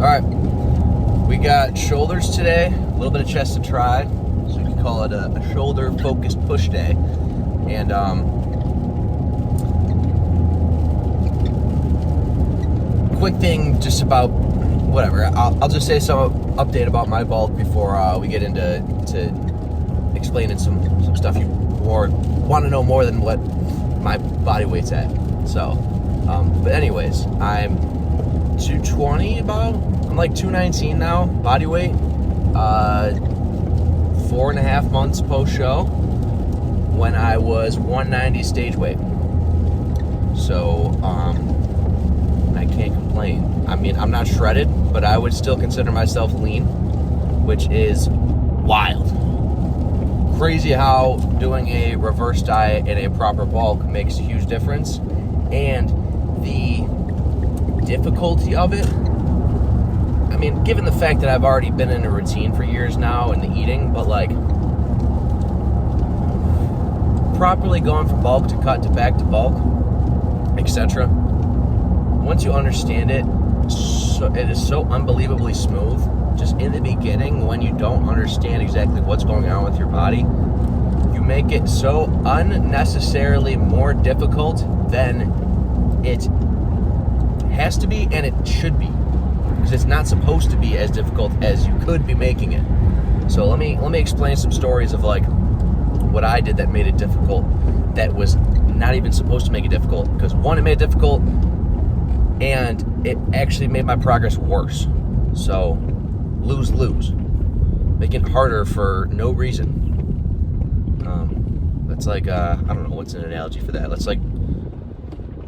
Alright, we got shoulders today, a little bit of chest to try, so we can call it a shoulder-focused push day. And, quick thing just about, whatever, I'll just say some update about my bulk before we get into explaining some stuff you want to know more than what my body weight's at. So, but anyways, I'm 220 about. I'm like 219 now, body weight. 4.5 months post show when I was 190 stage weight. So, I can't complain. I mean, I'm not shredded, but I would still consider myself lean, which is wild. Crazy how doing a reverse diet and a proper bulk makes a huge difference, and the difficulty of it. I mean, given the fact that I've already been in a routine for years now in the eating, but like properly going from bulk to cut to back to bulk, etc. Once you understand it, it is so unbelievably smooth. Just in the beginning, when you don't understand exactly what's going on with your body, you make it so unnecessarily more difficult than it has to be, and it should be, because it's not supposed to be as difficult as you could be making it. So let me explain some stories of like what I did that made it difficult, that was not even supposed to make it difficult, because one, it made it difficult, and it actually made my progress worse. So lose, make it harder for no reason. That's like I don't know what's an analogy for that. That's like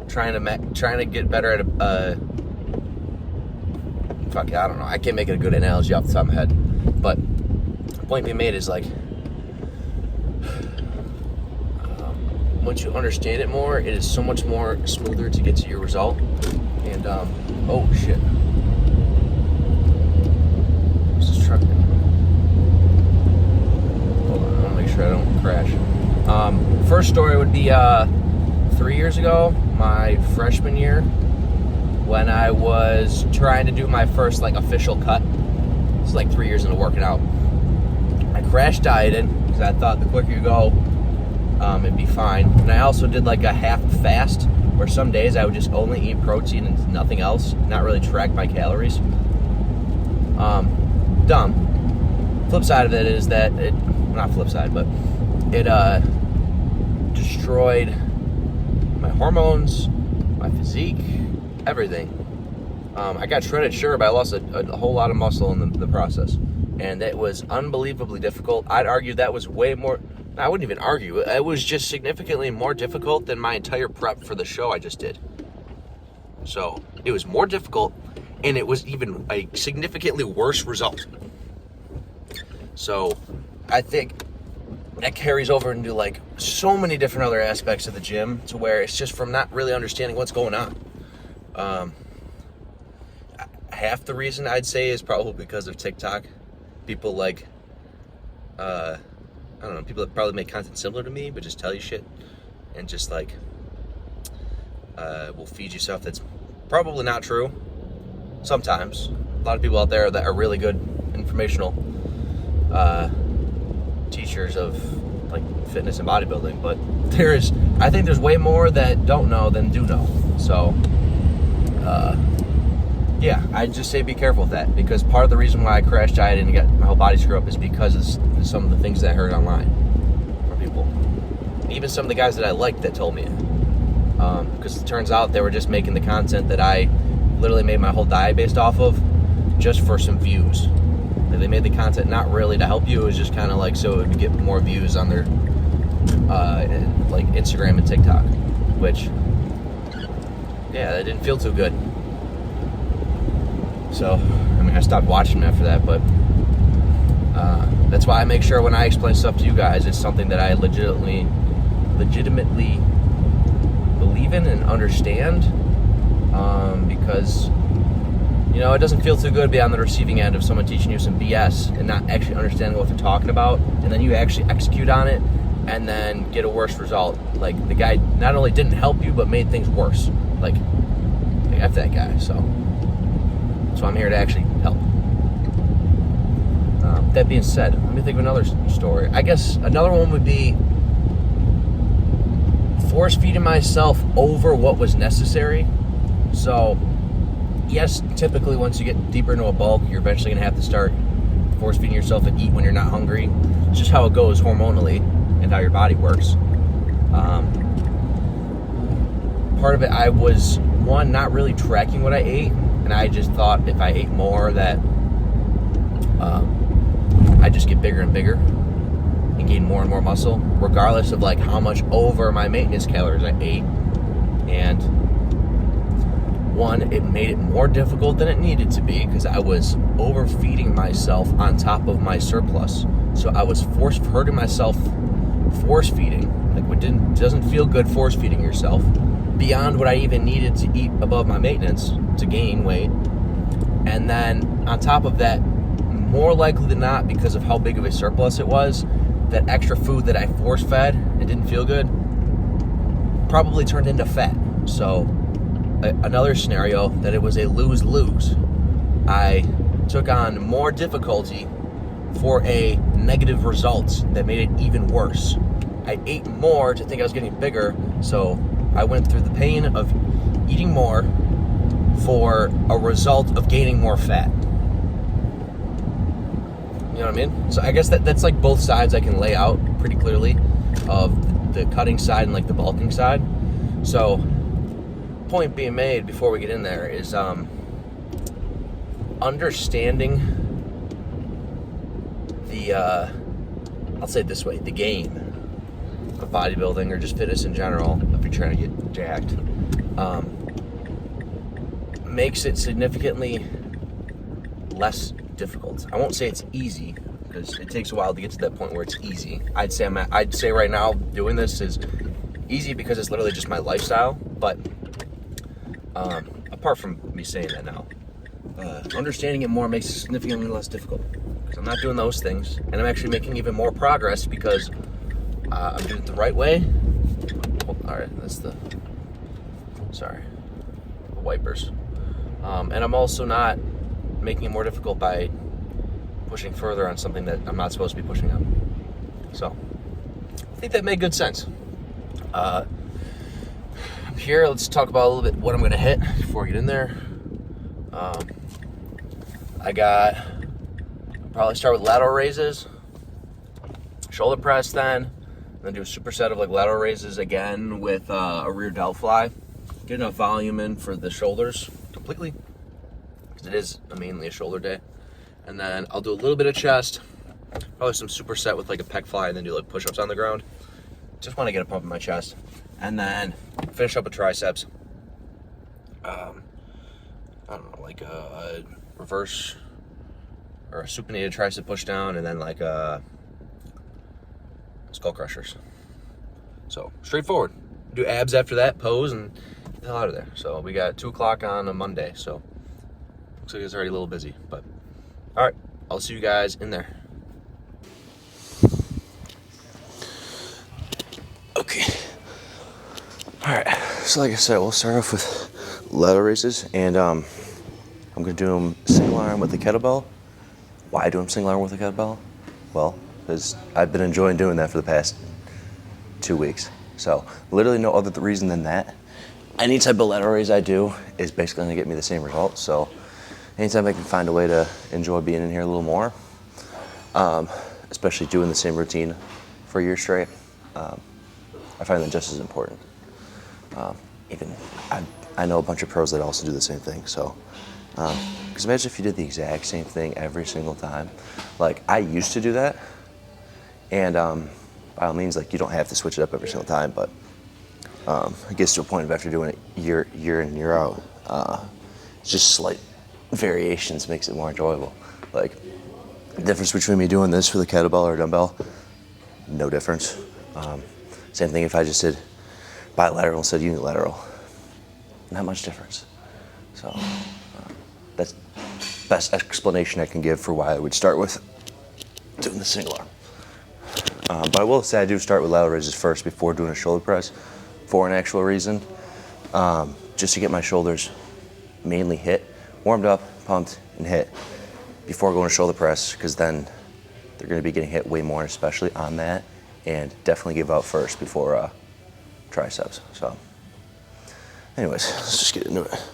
trying to get better at I don't know. I can't make it a good analogy off the top of my head. But the point being made is like, once you understand it more, it is so much more smoother to get to your result. And oh shit. What's this truck doing? Hold on, I want to make sure I don't crash. First story would be 3 years ago, my freshman year, when I was trying to do my first like official cut. It's like 3 years into working out. I crash dieted because I thought the quicker you go, it'd be fine. And I also did like a half fast, where some days I would just only eat protein and nothing else, not really track my calories. Dumb. Flip side of it is that not flip side, but it destroyed my hormones, my physique, everything. I got shredded, sure, but I lost a whole lot of muscle in the process, and it was unbelievably difficult. I'd argue that was way more. I wouldn't even argue. It was just significantly more difficult than my entire prep for the show I just did. So it was more difficult, and it was even a significantly worse result. So I think that carries over into like so many different other aspects of the gym, to where it's just from not really understanding what's going on. Half the reason I'd say is probably because of TikTok. People like, I don't know, people that probably make content similar to me, but just tell you shit, and just like, will feed you stuff that's probably not true. Sometimes. A lot of people out there that are really good informational teachers of like fitness and bodybuilding, but I think there's way more that don't know than do know. So, yeah, I'd just say be careful with that, because part of the reason why I crash dieted and got my whole body screwed up is because of some of the things that I heard online from people. Even some of the guys that I liked that told me it. Because it turns out they were just making the content that I literally made my whole diet based off of just for some views. And they made the content not really to help you, it was just kind of like so it would get more views on their like Instagram and TikTok, which, yeah, that didn't feel too good. So, I mean, I stopped watching them after that, but that's why I make sure when I explain stuff to you guys, it's something that I legitimately believe in and understand, because, you know, it doesn't feel too good to be on the receiving end of someone teaching you some BS and not actually understanding what they're talking about, and then you actually execute on it and then get a worse result. Like, the guy not only didn't help you, but made things worse. Like F that guy, so. So I'm here to actually help. That being said, let me think of another story. I guess another one would be force feeding myself over what was necessary. So, yes, typically once you get deeper into a bulk, you're eventually going to have to start force feeding yourself and eat when you're not hungry. It's just how it goes hormonally and how your body works. Part of it, I was, one, not really tracking what I ate, and I just thought if I ate more that I'd just get bigger and bigger and gain more and more muscle, regardless of like how much over my maintenance calories I ate. And one, it made it more difficult than it needed to be because I was overfeeding myself on top of my surplus. So I was hurting myself, force feeding. Like it doesn't feel good force feeding yourself beyond what I even needed to eat above my maintenance to gain weight. And then on top of that, more likely than not, because of how big of a surplus it was, that extra food that I force fed and didn't feel good probably turned into fat. So another scenario that it was a lose-lose. I took on more difficulty for a negative result that made it even worse. I ate more to think I was getting bigger, so I went through the pain of eating more for a result of gaining more fat. You know what I mean? So I guess that's like both sides I can lay out pretty clearly of the cutting side and like the bulking side. So point being made before we get in there is understanding the I'll say it this way, the game of bodybuilding or just fitness in general, if you're trying to get jacked, makes it significantly less difficult. I won't say it's easy because it takes a while to get to that point where it's easy. I'd say right now doing this is easy because it's literally just my lifestyle. But apart from me saying that now, understanding it more makes it significantly less difficult because I'm not doing those things, and I'm actually making even more progress because I'm doing it the right way. Oh, all right, that's the wipers. And I'm also not making it more difficult by pushing further on something that I'm not supposed to be pushing on. So I think that made good sense. I'm here. Let's talk about a little bit what I'm going to hit before we get in there. I'll probably start with lateral raises, shoulder press then do a superset of like lateral raises again with a rear delt fly. Get enough volume in for the shoulders completely, because it is mainly a shoulder day. And then I'll do a little bit of chest, probably some superset with like a pec fly, and then do like push-ups on the ground. Just want to get a pump in my chest. And then finish up with triceps. I don't know, like a reverse or a supinated tricep push down, and then like skull crushers. So straightforward. Do abs after that, pose, and get the hell out of there. So we got 2 o'clock on a Monday, so looks like it's already a little busy, but all right, I'll see you guys in there. Okay. All right, so like I said, we'll start off with lateral raises, and I'm gonna do them single arm with the kettlebell. Why do them single arm with the kettlebell? Well, because I've been enjoying doing that for the past 2 weeks. So literally no other reason than that. Any type of lateral raise I do is basically gonna get me the same result. So anytime I can find a way to enjoy being in here a little more, especially doing the same routine for a year straight, I find that just as important. I know a bunch of pros that also do the same thing. So, because imagine if you did the exact same thing every single time. Like I used to do that, and by all means, like you don't have to switch it up every single time, but it gets to a point of after doing it year in, year out, just slight variations makes it more enjoyable. Like the difference between me doing this for the kettlebell or dumbbell, no difference. Same thing if I just did bilateral instead of unilateral, not much difference. So that's the best explanation I can give for why I would start with doing the single arm. But I will say I do start with lateral raises first before doing a shoulder press for an actual reason, just to get my shoulders mainly hit warmed up, pumped, and hit before going to shoulder press, because then they're going to be getting hit way more, especially on that, and definitely give out first before triceps. So anyways, let's just get into it.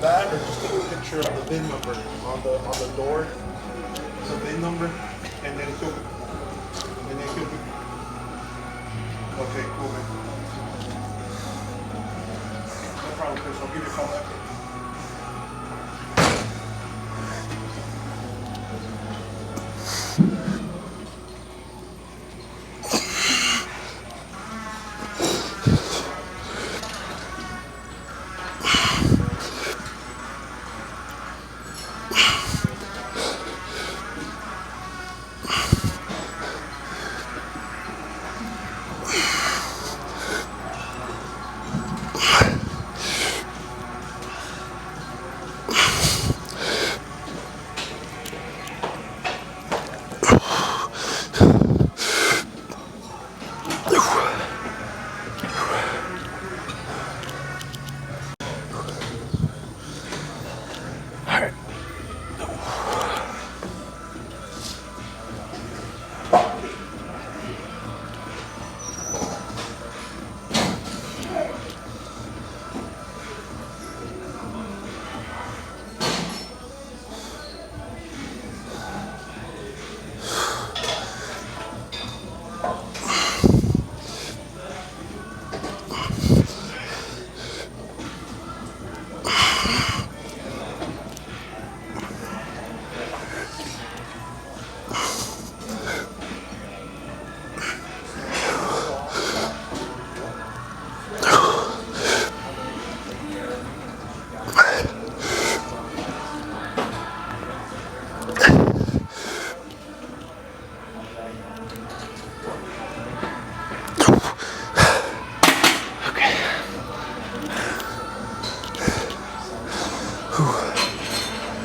That or just take a picture of the VIN number on the door. The VIN number, and then he'll be. Okay, cool, man. No problem, Chris. I'll give you a call back.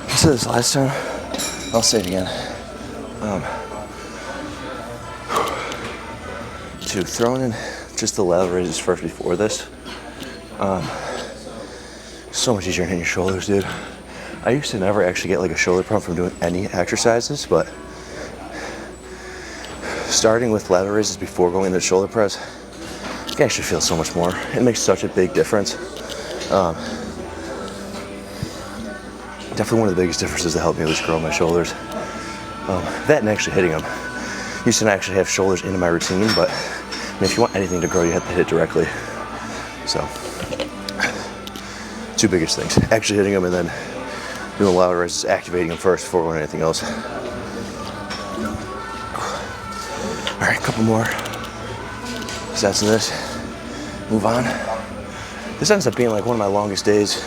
I said this last time, I'll say it again. To throwing in just the lateral raises first before this, so much easier than hitting your shoulders, dude. I used to never actually get like a shoulder pump from doing any exercises, but starting with lateral raises before going into the shoulder press, you can actually feel so much more. It makes such a big difference. Definitely one of the biggest differences that helped me was grow my shoulders. That and actually hitting them. Used to not actually have shoulders into my routine, but I mean, if you want anything to grow, you have to hit it directly. So, two biggest things. Actually hitting them and then doing lateral raises, activating them first before going anything else. All right, a couple more sets of this. Move on. This ends up being like one of my longest days,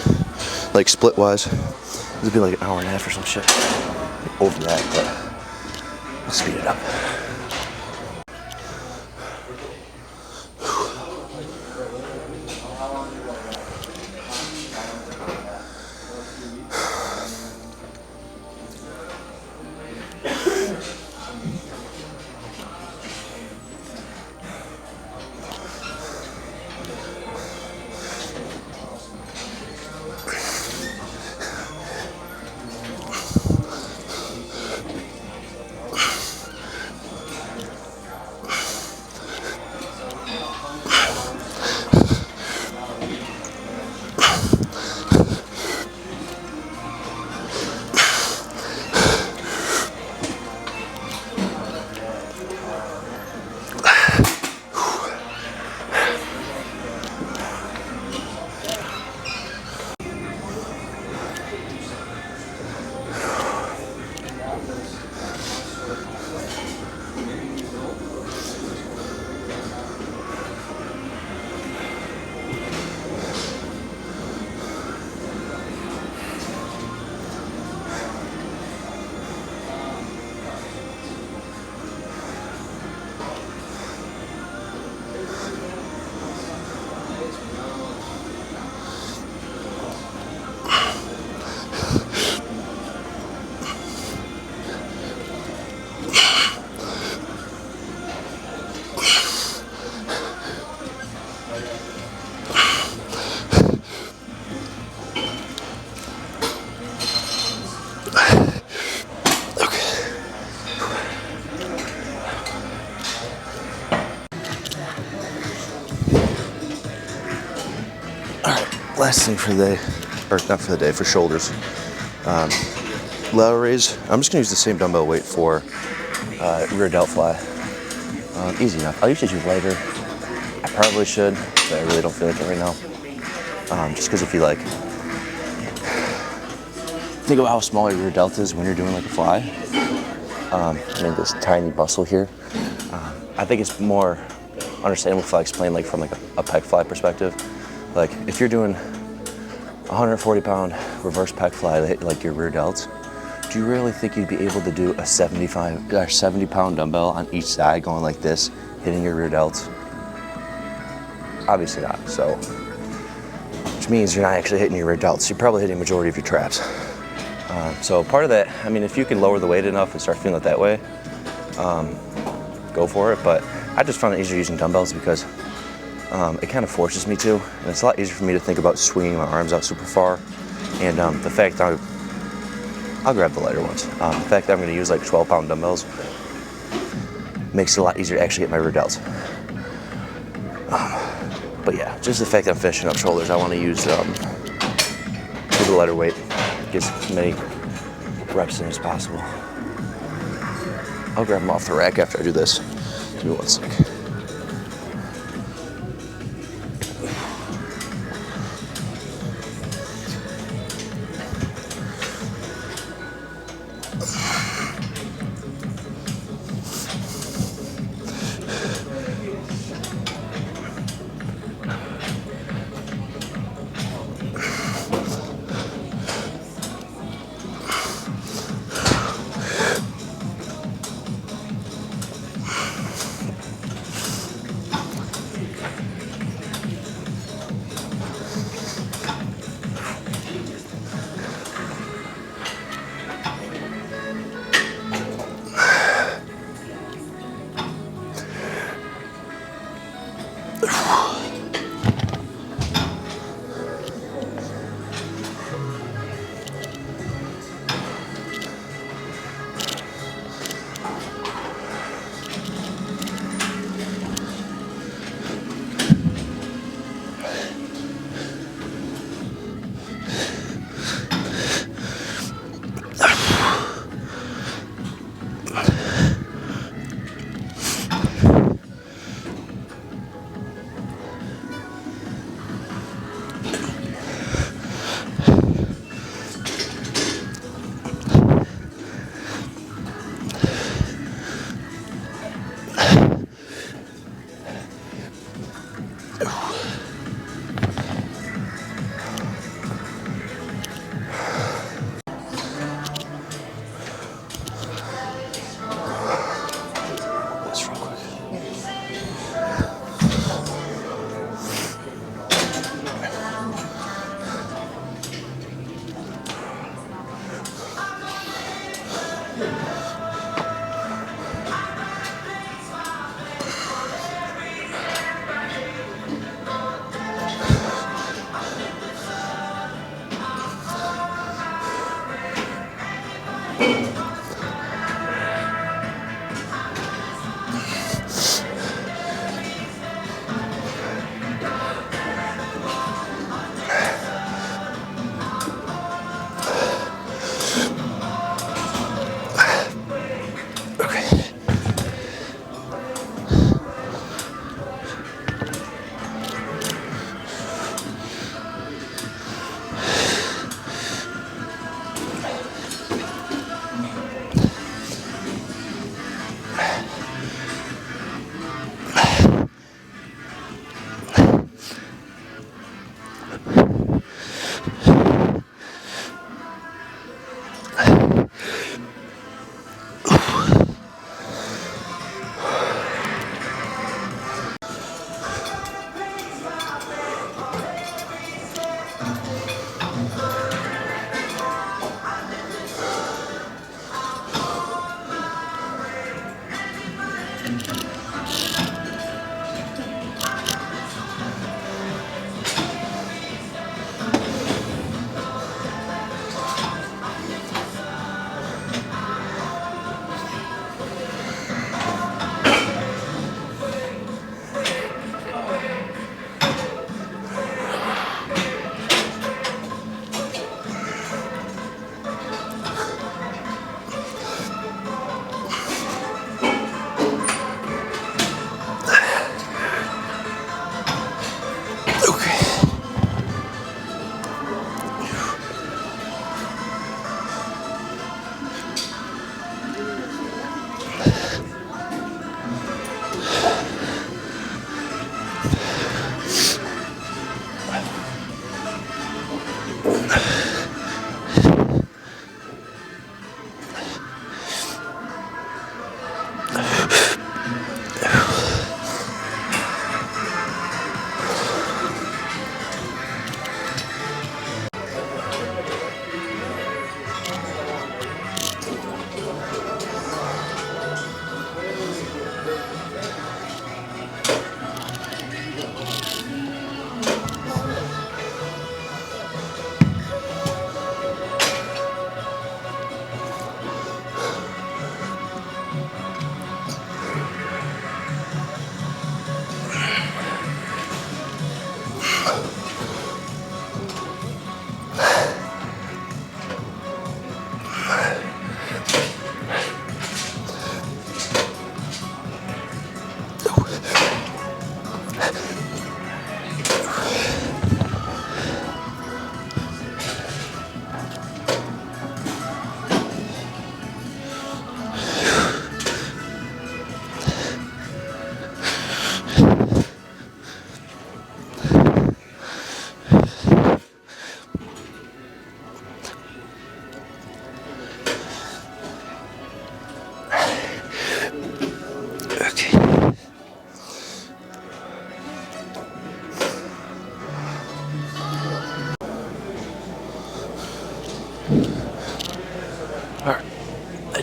like split-wise. This would be like an hour and a half or some shit. Over that, but I'll speed it up. Last thing for the day, or not for the day, for shoulders. Lateral raise, I'm just gonna use the same dumbbell weight for rear delt fly. Easy enough. I'll usually use lighter. I probably should, but I really don't feel like it right now. Just because if you like, think about how small your rear delt is when you're doing like a fly. And then this tiny muscle here. I think it's more understandable if I explain like from like a pec fly perspective. Like if you're doing 140 pound reverse pec fly like your rear delts, do you really think you'd be able to do a 70 pound dumbbell on each side going like this, hitting your rear delts? Obviously not. So, which means you're not actually hitting your rear delts. You're probably hitting the majority of your traps. So part of that, I mean, if you can lower the weight enough and start feeling it that way, go for it. But I just found it easier using dumbbells because it kind of forces me to, and it's a lot easier for me to think about swinging my arms out super far. And the fact that I'll grab the lighter ones. The fact that I'm going to use like 12 pound dumbbells makes it a lot easier to actually get my rear delts. But yeah, just the fact that I'm finishing up shoulders, I want to use the lighter weight. Get as many reps in as possible. I'll grab them off the rack after I do this. Give me 1 sec.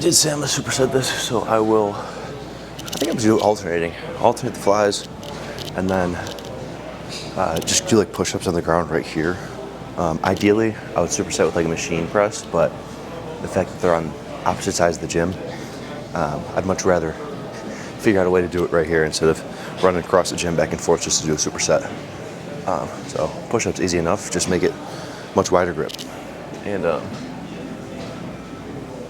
did say I'm gonna superset this, so I will. I think I'm gonna do alternating. Alternate the flies, and then just do like push-ups on the ground right here. Ideally, I would superset with like a machine press, but the fact that they're on opposite sides of the gym, I'd much rather figure out a way to do it right here instead of running across the gym back and forth just to do a superset. So push-ups easy enough, just make it much wider grip. And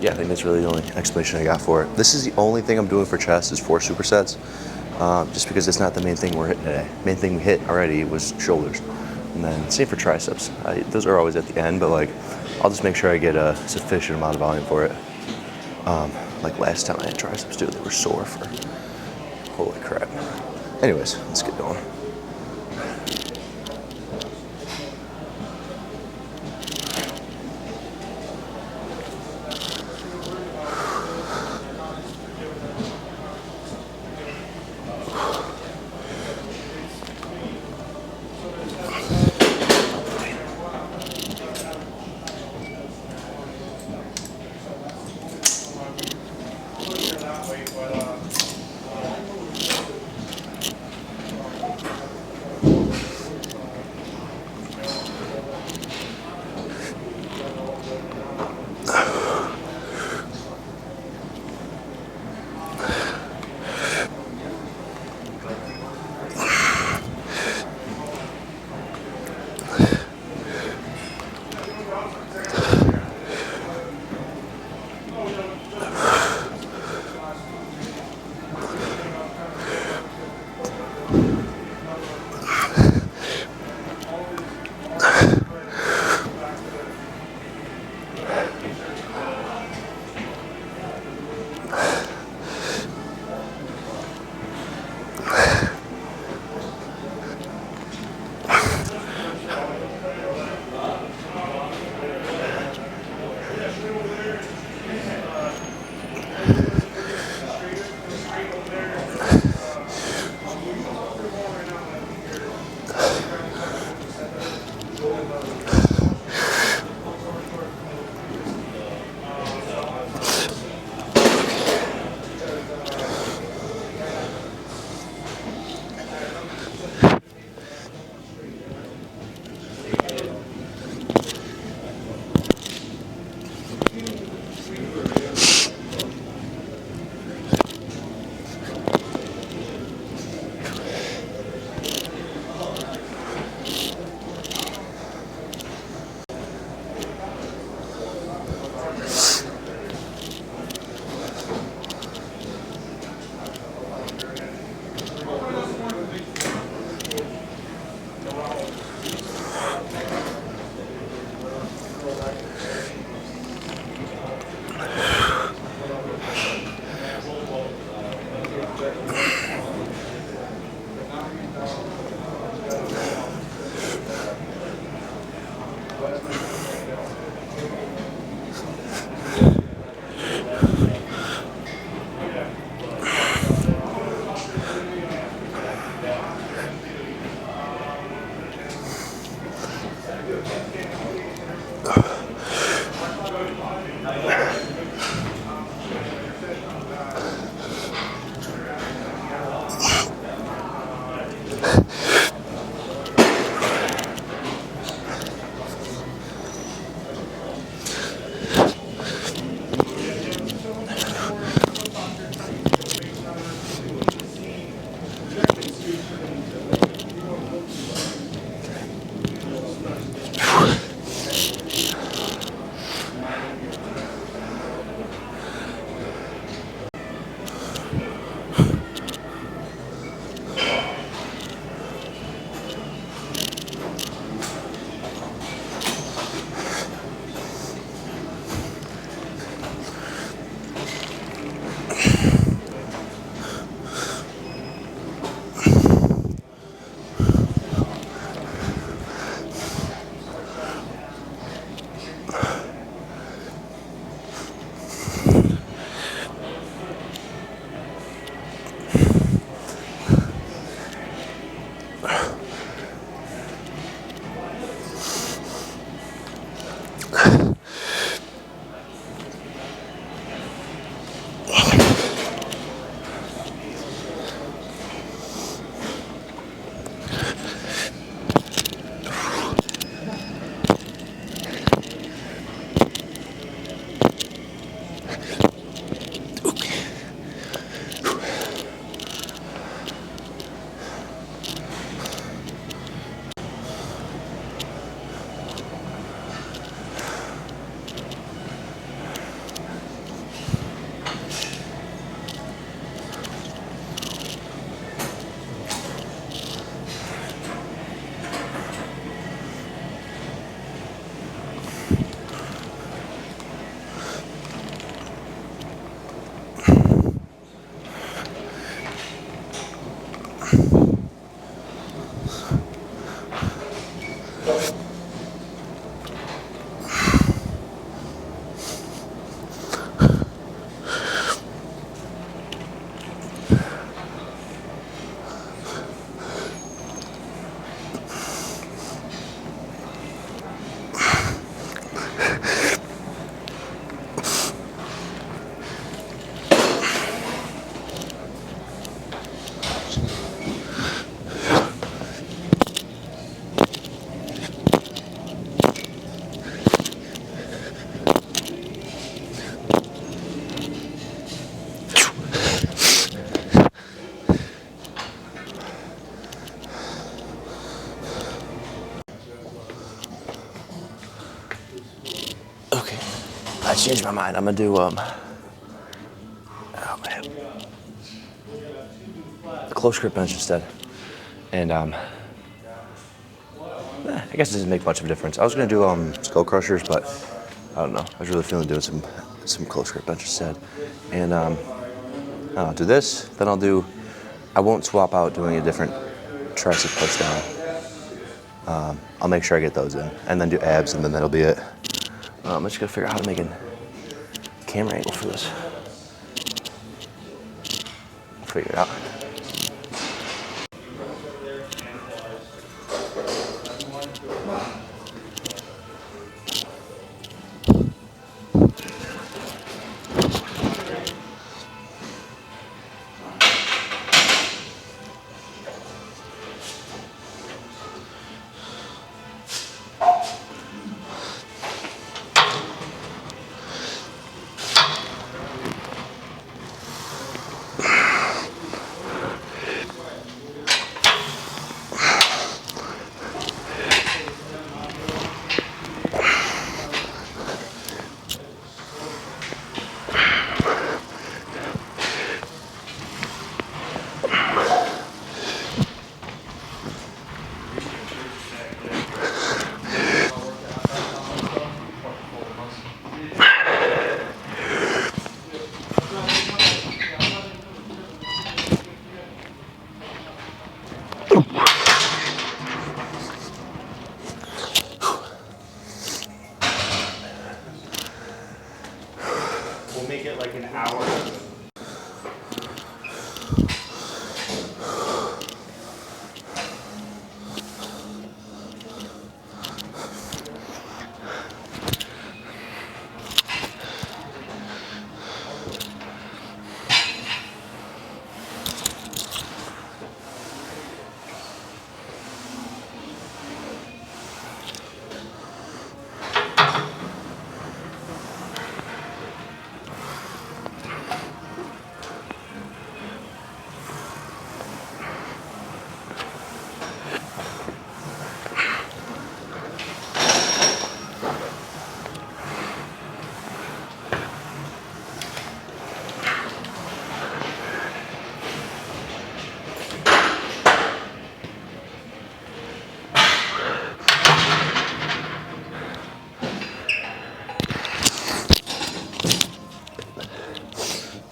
yeah, I think that's really the only explanation I got for it. This is the only thing I'm doing for chest is 4 supersets, just because it's not the main thing we're hitting today. Main thing we hit already was shoulders. And then same for triceps. Those are always at the end, but like I'll just make sure I get a sufficient amount of volume for it. Like last time I had triceps, dude, they were sore for holy crap. Anyways, let's get going. Okay, I changed my mind. I'm gonna do oh man, close grip bench instead. And I guess it doesn't make much of a difference. I was gonna do skull crushers, but I don't know. I was really feeling doing some close grip bench instead. And I'll do this. Then I won't swap out doing a different tricep push down. I'll make sure I get those in, and then do abs, and then that'll be it. I'm just gonna figure out how to make a camera angle for this. I'll figure it out. We'll make it like an hour.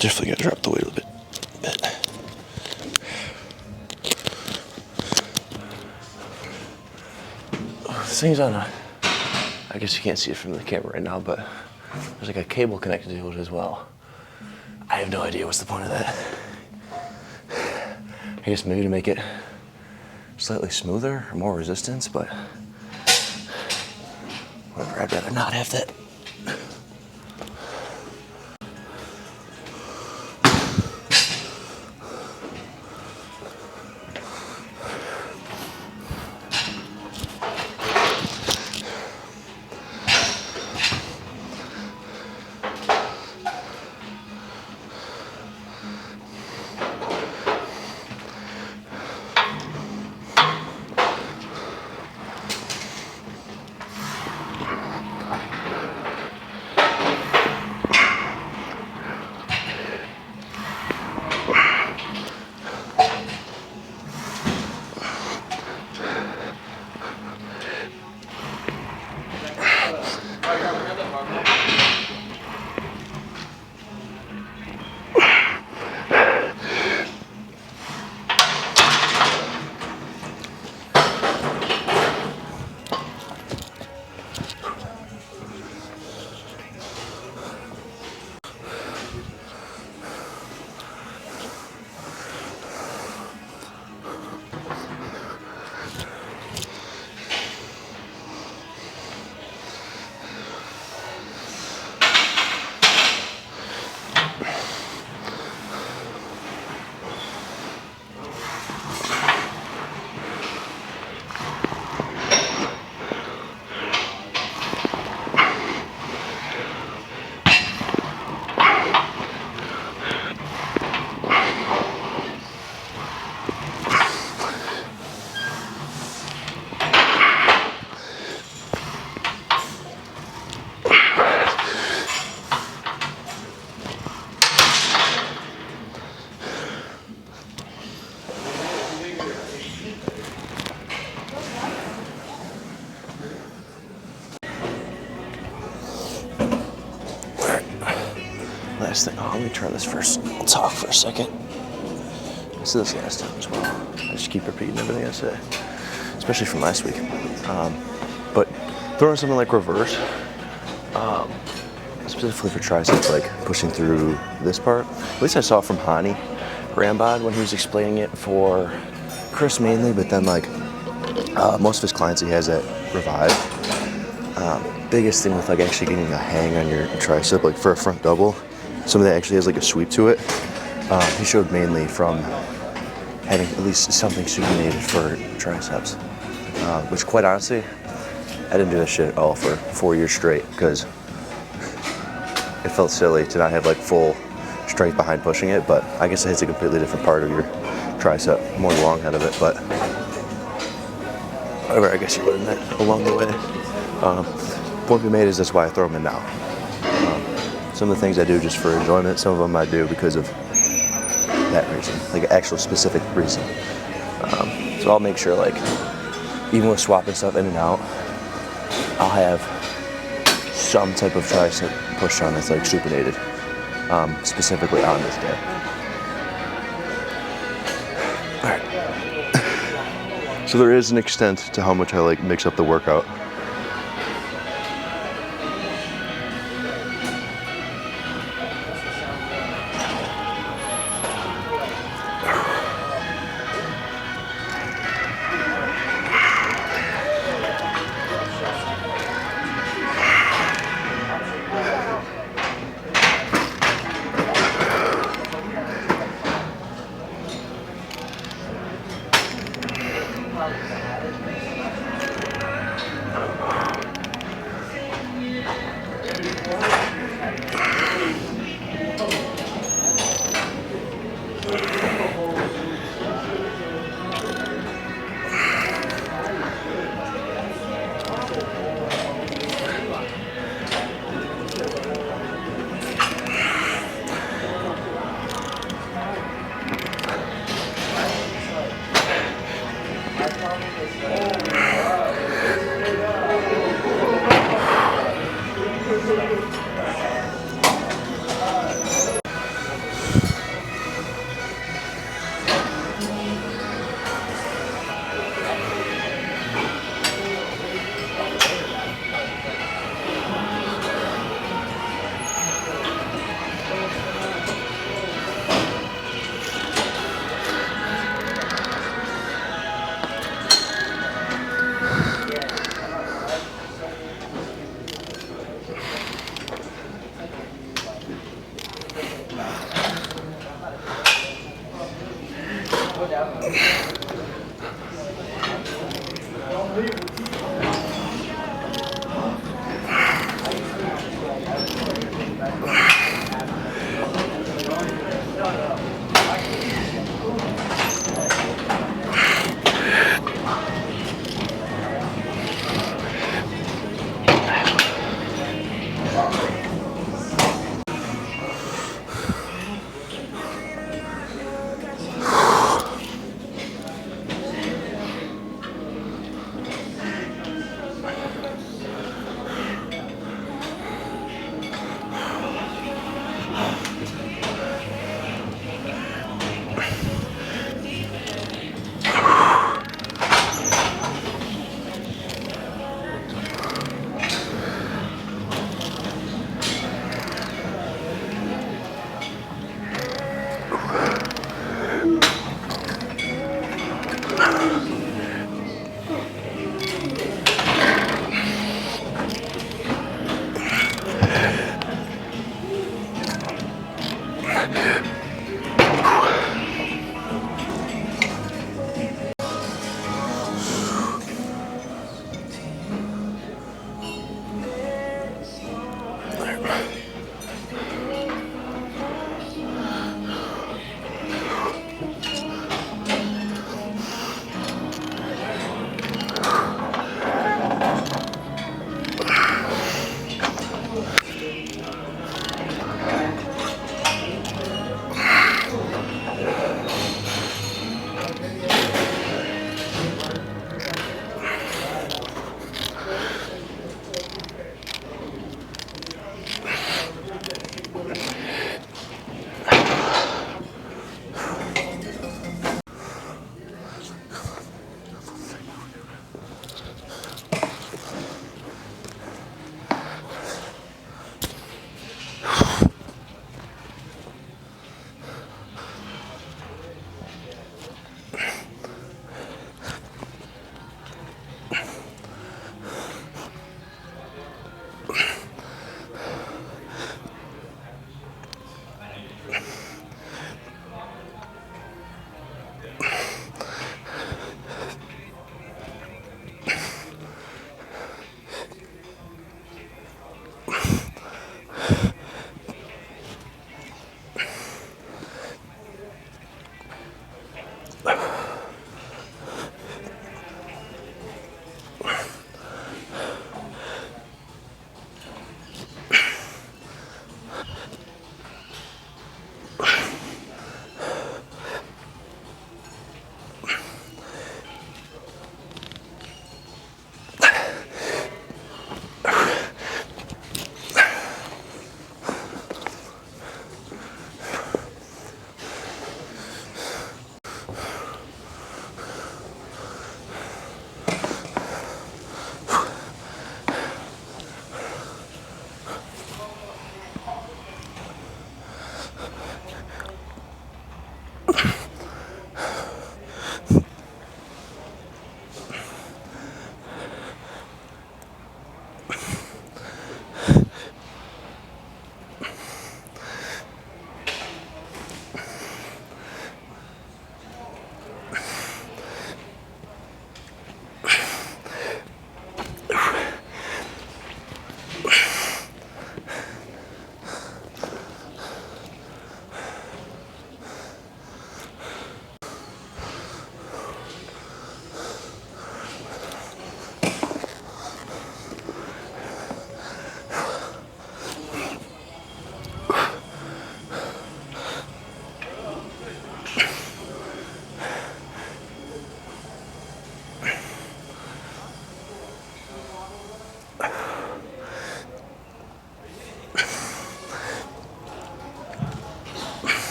Definitely gotta drop the weight a little bit. This thing's on I guess you can't see it from the camera right now, but there's like a cable connected to it as well. I have no idea what's the point of that. I guess maybe to make it slightly smoother or more resistance, but whatever, I'd rather not have that. last thing. Oh, let me try this first. I'll talk for a second. I said this last time as well. I just keep repeating everything I say, especially from last week. But throwing something like reverse, specifically for triceps, like pushing through this part. At least I saw from Hani Rambod when he was explaining it for Chris mainly, but then like most of his clients he has at Revive. Biggest thing with like actually getting a hang on your tricep, like for a front double, something that actually has like a sweep to it. He showed mainly from having at least something supinated for triceps, which quite honestly, I didn't do this shit at all for 4 years straight because it felt silly to not have like full strength behind pushing it, but I guess it hits a completely different part of your tricep, more the long head of it, but whatever, I guess you learn that along the way. Point we made is that's why I throw them in now. Some of the things I do just for enjoyment, some of them I do because of that reason, like an actual specific reason. So I'll make sure, like, even with swapping stuff in and out, I'll have some type of tricep push on that's like supinated, specifically on this day. All right. So there is an extent to how much I like mix up the workout.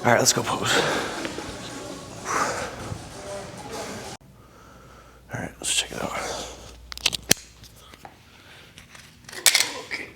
All right, let's go pose. All right, let's check it out. Okay.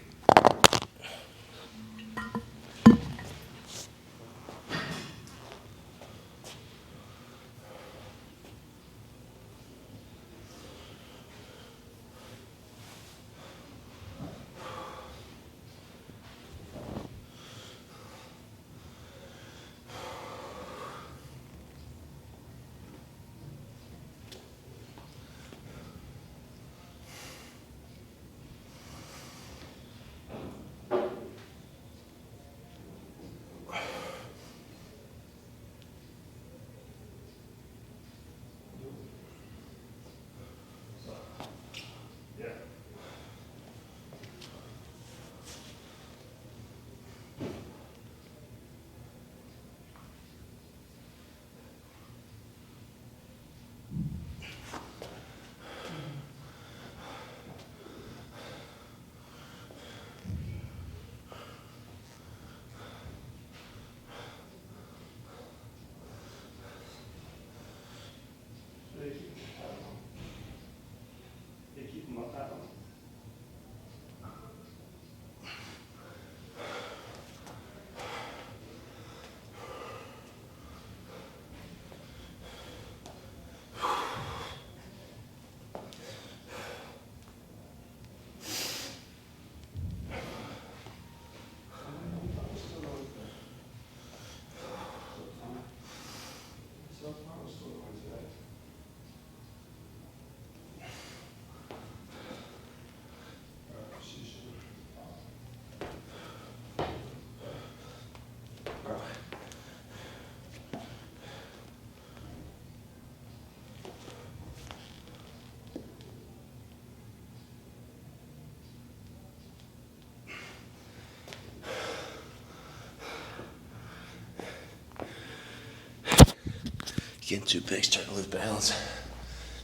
Getting too big, starting to lose balance.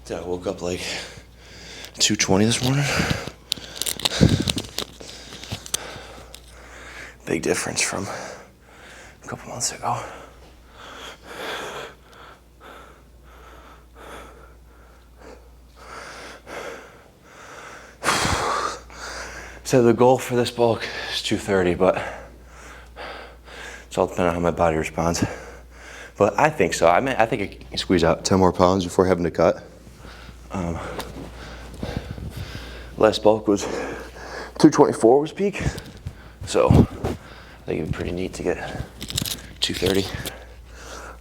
Dude, I woke up like 220 this morning. Big difference from a couple months ago. So the goal for this bulk is 230, but it's all depending on how my body responds. But I think so. I mean, I think I can squeeze out 10 more pounds before having to cut. Last bulk was 224 was peak. So I think it'd be pretty neat to get 230,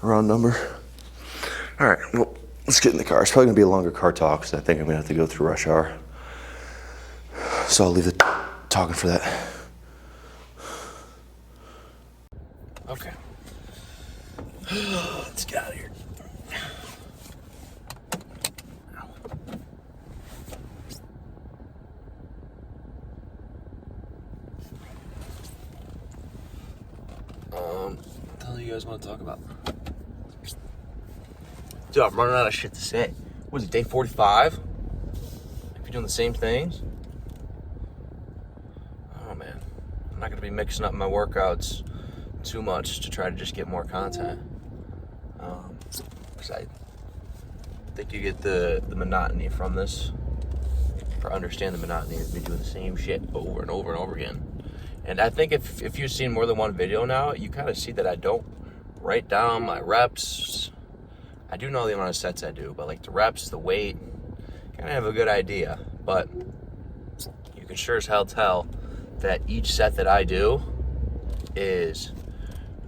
a round number. All right, well, let's get in the car. It's probably gonna be a longer car talk because I think I'm gonna have to go through rush hour. So I'll leave the talking for that. Okay. Let's get out of here. What the hell do you guys want to talk about? Dude, I'm running out of shit to say. What is it, day 45? If you're doing the same things? Oh man, I'm not gonna be mixing up my workouts too much to try to just get more content. Because I think you get the monotony from this, or understand the monotony of me doing the same shit over and over and over again. And I think if you've seen more than one video now, you kind of see that I don't write down my reps. I do know the amount of sets I do, but like the reps, the weight, kind of have a good idea. But you can sure as hell tell that each set that I do is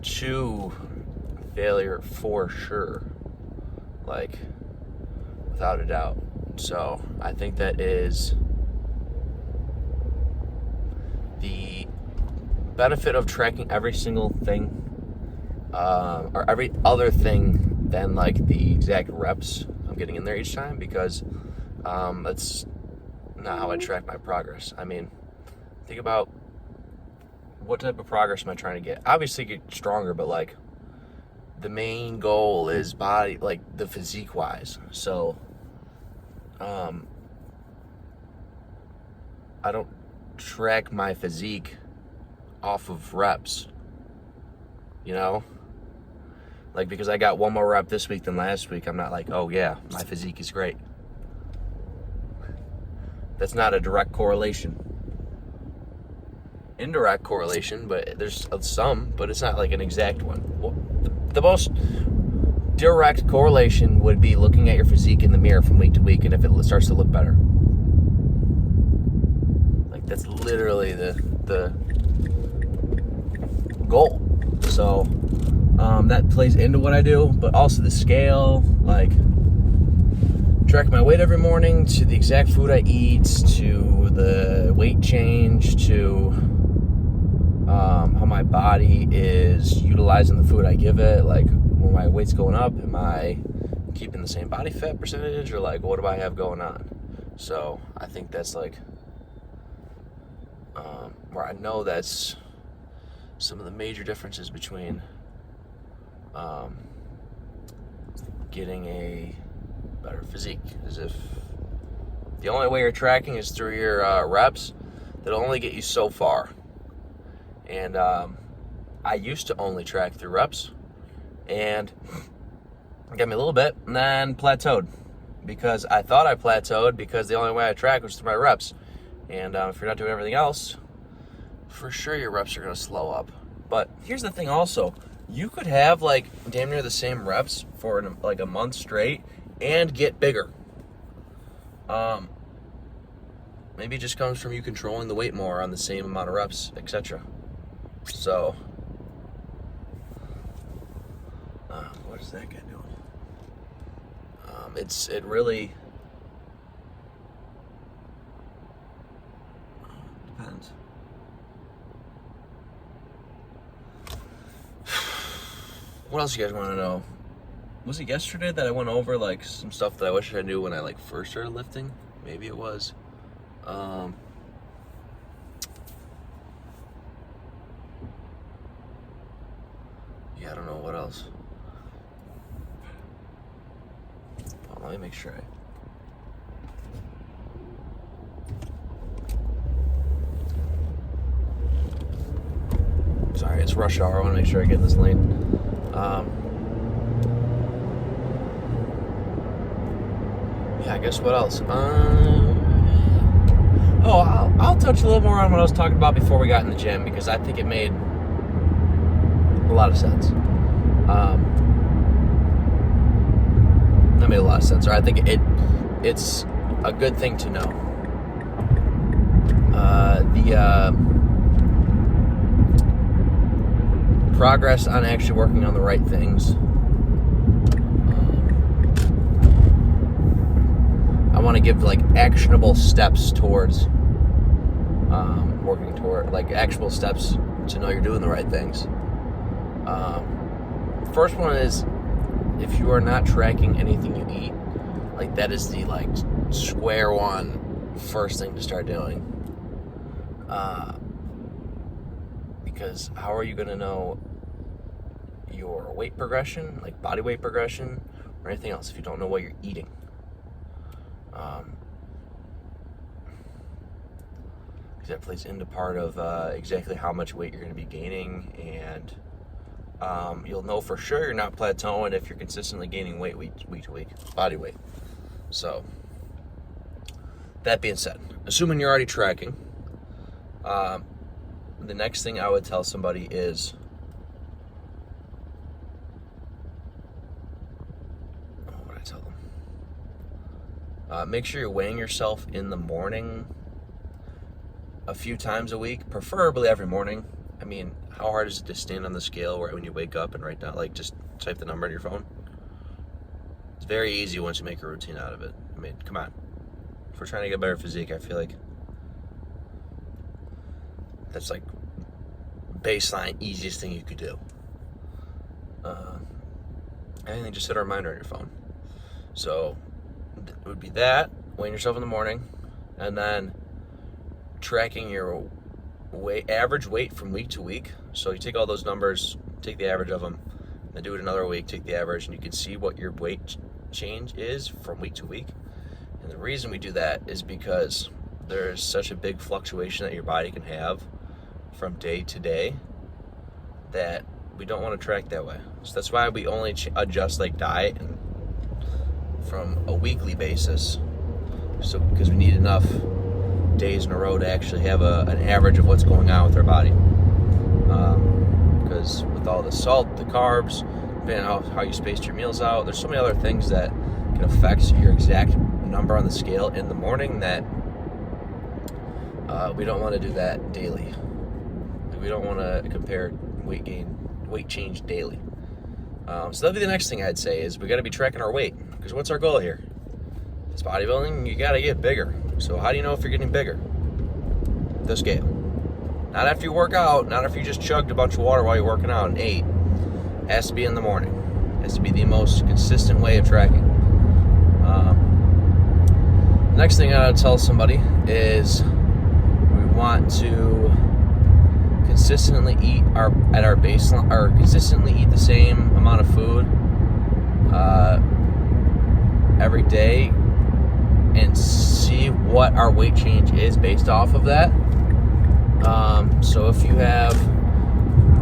true failure for sure, like without a doubt. So I think that is the benefit of tracking every single thing, or every other thing than like the exact reps I'm getting in there each time, because that's not how I track my progress. I mean, think about what type of progress am I trying to get? Obviously get stronger, but like the main goal is body, like the physique wise. So I don't track my physique off of reps, you know? Like, because I got one more rep this week than last week, I'm not like, oh yeah, my physique is great. That's not a direct correlation. Indirect correlation, but there's some, but it's not like an exact one. Well, the most direct correlation would be looking at your physique in the mirror from week to week, and if it starts to look better. Like, that's literally the goal. So that plays into what I do, but also the scale, like track my weight every morning, to the exact food I eat, to the weight change, to how my body is utilizing the food I give it. Like, when my weight's going up, am I keeping the same body fat percentage, or like, what do I have going on? So I think that's like where I know that's some of the major differences between getting a better physique. Is if the only way you're tracking is through your reps, that'll only get you so far. And I used to only track through reps, and it got me a little bit, and then plateaued, because I thought I plateaued because the only way I track was through my reps. And if you're not doing everything else, for sure your reps are going to slow up. But here's the thing also, you could have like damn near the same reps for like a month straight and get bigger. Maybe it just comes from you controlling the weight more on the same amount of reps, etc. So, what is that guy doing? It really depends. What else you guys want to know? Was it yesterday that I went over like some stuff that I wish I knew when I like first started lifting? Maybe it was. Yeah, I don't know what else. Oh, let me make sure Sorry, it's rush hour. I want to make sure I get in this lane. Yeah, I guess what else? I'll touch a little more on what I was talking about before we got in the gym, because I think it made a lot of sense. That made a lot of sense, or I think it's a good thing to know. The progress on actually working on the right things. I want to give like actionable steps towards working toward, like actionable steps to know you're doing the right things. First one is, if you are not tracking anything you eat, like that is the like square one first thing to start doing. Because how are you going to know your weight progression, like body weight progression, or anything else if you don't know what you're eating? Because that plays into part of exactly how much weight you're going to be gaining, and you'll know for sure you're not plateauing if you're consistently gaining weight week to week, body weight. So, that being said, assuming you're already tracking, the next thing I would tell somebody is, what would I tell them? Make sure you're weighing yourself in the morning a few times a week, preferably every morning. I mean, how hard is it to stand on the scale right when you wake up and write down, like, just type the number in your phone? It's very easy once you make a routine out of it. I mean, come on. If we're trying to get a better physique, I feel like that's like baseline easiest thing you could do. Anything, just set a reminder on your phone. So it would be that, weighing yourself in the morning, and then tracking your average weight from week to week. So you take all those numbers, take the average of them, then do it another week, take the average, and you can see what your weight change is from week to week. And the reason we do that is because there's such a big fluctuation that your body can have from day to day, that we don't want to track that way. So that's why we only adjust like diet and from a weekly basis. So because we need enough days in a row to actually have an average of what's going on with our body. Because with all the salt, the carbs, depending on how you spaced your meals out, there's so many other things that can affect your exact number on the scale in the morning that we don't want to do that daily. We don't want to compare weight change daily. So that'll be the next thing I'd say is we got to be tracking our weight, because what's our goal here? It's bodybuilding. You got to get bigger. So how do you know if you're getting bigger? The scale. Not after you work out, not after you just chugged a bunch of water while you're working out and ate. It has to be in the morning. It has to be the most consistent way of tracking. Next thing I would tell somebody is we want to consistently eat at our baseline, or consistently eat the same amount of food every day, and see what our weight change is based off of that. So if you have,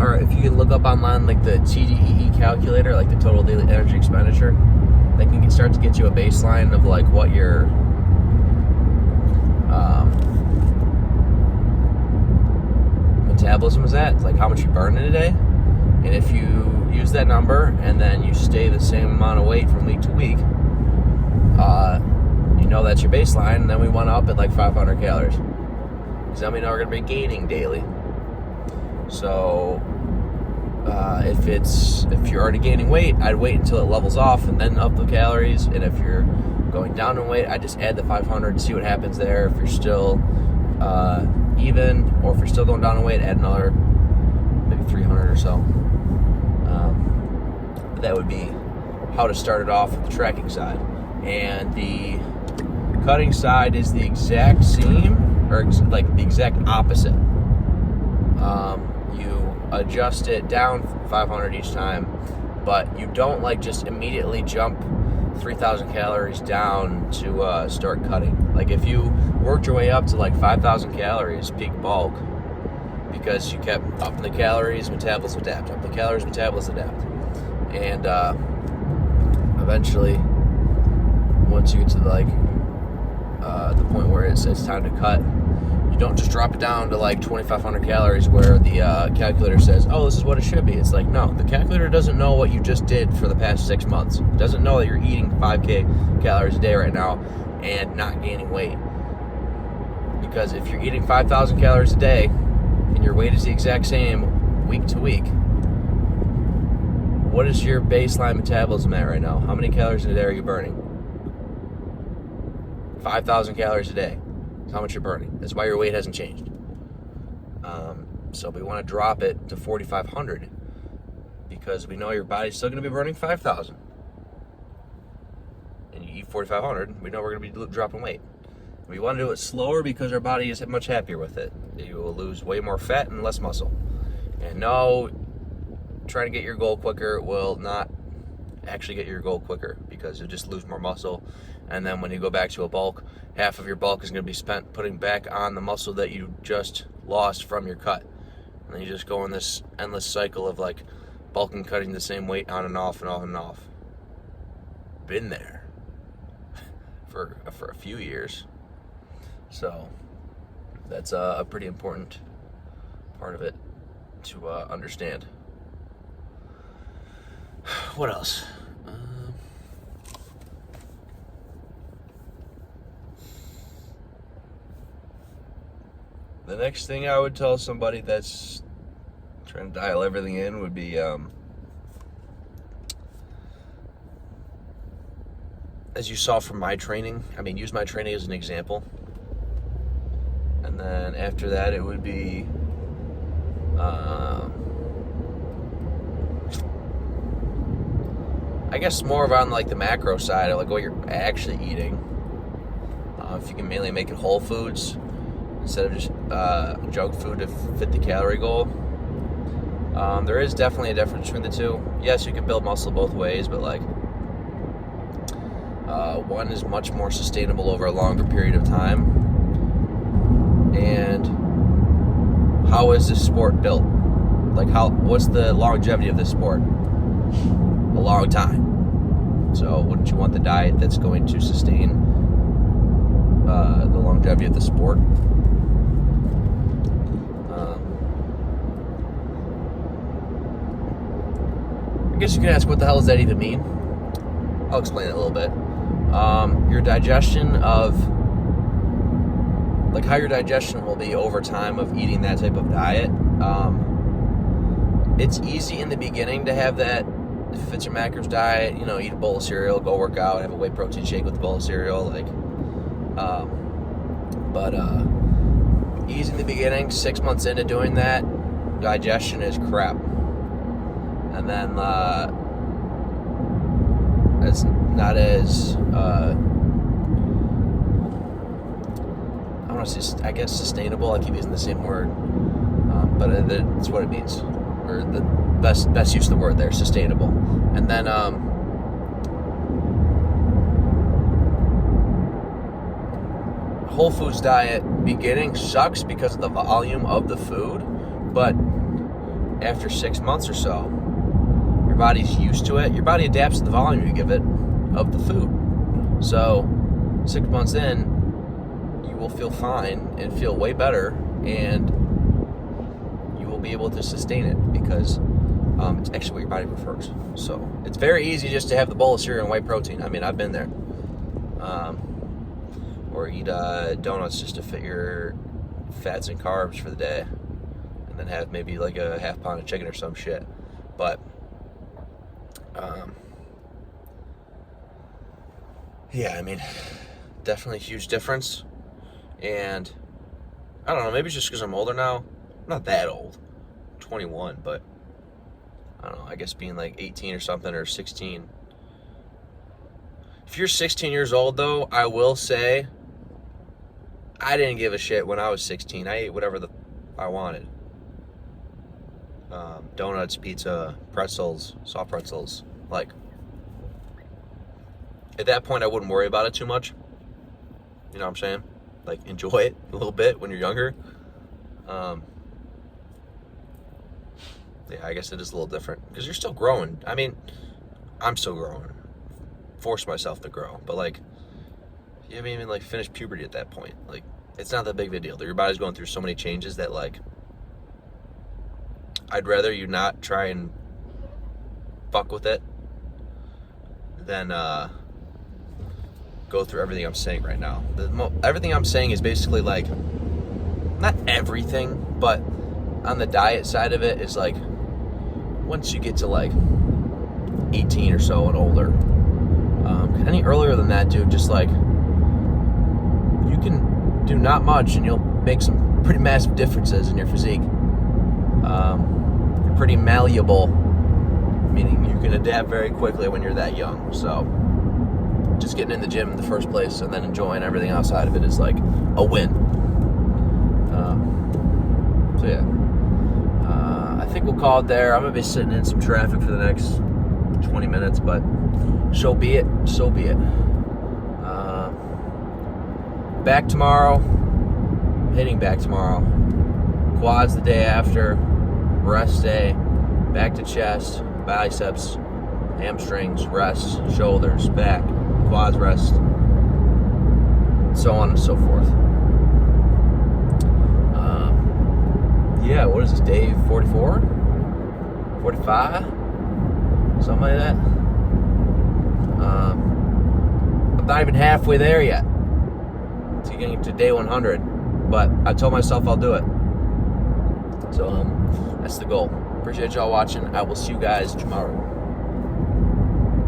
or if you can look up online like the TDEE calculator, like the total daily energy expenditure, that can start to get you a baseline of like what your metabolism is at, like how much you burn in a day. And if you use that number and then you stay the same amount of weight from week to week, you know that's your baseline, and then we want to up it like 500 calories. Because then we know we're going to be gaining daily. So if you're already gaining weight, I'd wait until it levels off and then up the calories. And if you're going down in weight, I just add the 500 and see what happens there. If you're still even, or if you're still going down in weight, add another maybe 300 or so. That would be how to start it off with the tracking side. And the cutting side is the exact same, or like the exact opposite. You adjust it down 500 each time, but you don't like just immediately jump 3,000 calories down to start cutting. Like if you worked your way up to like 5,000 calories peak bulk, because you kept upping the calories, metabolism adapt, up the calories, metabolism adapt, and eventually, once you get to like the point where it's time to cut, you don't just drop it down to like 2,500 calories where the calculator says, oh, this is what it should be. It's like, no, the calculator doesn't know what you just did for the past 6 months. It doesn't know that you're eating 5K calories a day right now and not gaining weight. Because if you're eating 5,000 calories a day and your weight is the exact same week to week, what is your baseline metabolism at right now? How many calories a day are you burning? 5,000 calories a day. That's how much you're burning. That's why your weight hasn't changed. So we want to drop it to 4,500 because we know your body's still going to be burning 5,000. And you eat 4,500, we know we're going to be dropping weight. We want to do it slower because our body is much happier with it. You will lose way more fat and less muscle. And no, trying to get your goal quicker will not actually get your goal quicker, because you'll just lose more muscle, and then when you go back to a bulk, half of your bulk is going to be spent putting back on the muscle that you just lost from your cut, and then you just go in this endless cycle of like bulking, cutting the same weight on and off and on and off. Been there for a few years, so that's a pretty important part of it to understand. What else? The next thing I would tell somebody that's trying to dial everything in would be, as you saw from my training, use my training as an example. And then after that, it would be, I guess more of on like the macro side of like what you're actually eating. If you can mainly make it whole foods instead of just junk food to fit the calorie goal. There is definitely a difference between the two. Yes, you can build muscle both ways, but like one is much more sustainable over a longer period of time. And how is this sport built? like what's the longevity of this sport? A long time. So wouldn't you want the diet that's going to sustain the longevity of the sport? I guess you can ask, what the hell does that even mean? I'll explain it a little bit. Your digestion of, like how your digestion will be over time of eating that type of diet. It's easy in the beginning to have that Fits or Macros diet, you know, eat a bowl of cereal, go work out, have a whey protein shake with a bowl of cereal, like, but easy in the beginning. 6 months into doing that, digestion is crap, and then it's not as I want to say, I guess, sustainable. I keep using the same word, but it's what it means, or the best use of the word there, sustainable. And then whole foods diet beginning sucks because of the volume of the food, but after 6 months or so, your body's used to it. Your body adapts to the volume you give it of the food. So 6 months in, you will feel fine and feel way better, and you will be able to sustain it because it's actually what your body prefers. So it's very easy just to have the bowl of cereal and whey protein. I mean, I've been there. Or eat donuts just to fit your fats and carbs for the day, and then have maybe like a half pound of chicken or some shit. But yeah, I mean, definitely a huge difference. And I don't know, maybe it's just because I'm older now. I'm not that old, 21, but I don't know, I guess being like 18 or something, or 16. If you're 16 years old, though, I will say I didn't give a shit when I was 16. I ate whatever I wanted. Donuts, pizza, pretzels, soft pretzels. Like, at that point, I wouldn't worry about it too much. You know what I'm saying? Like, enjoy it a little bit when you're younger. Yeah, I guess it is a little different because you're still growing. I mean, I'm still growing. Force myself to grow, but like, you haven't even like finished puberty at that point. Like, it's not that big of a deal. Your body's going through so many changes that, like, I'd rather you not try and fuck with it than go through everything I'm saying right now. Everything I'm saying is basically like, not everything, but on the diet side of it is like, once you get to like 18 or so and older, any earlier than that, dude, just like, you can do not much and you'll make some pretty massive differences in your physique. You're pretty malleable, meaning you can adapt very quickly when you're that young. So just getting in the gym in the first place and then enjoying everything outside of it is like a win. So yeah, I think we'll call it there. I'm gonna be sitting in some traffic for the next 20 minutes, but so be it. Back tomorrow. Hitting back tomorrow. Quads the day after. Rest day. Back to chest, biceps, hamstrings, rest, shoulders, back, quads, rest, so on and so forth. Yeah, what is this, day 44? 45? Something like that. I'm not even halfway there yet to getting to day 100, but I told myself I'll do it. So that's the goal. Appreciate y'all watching. I will see you guys tomorrow.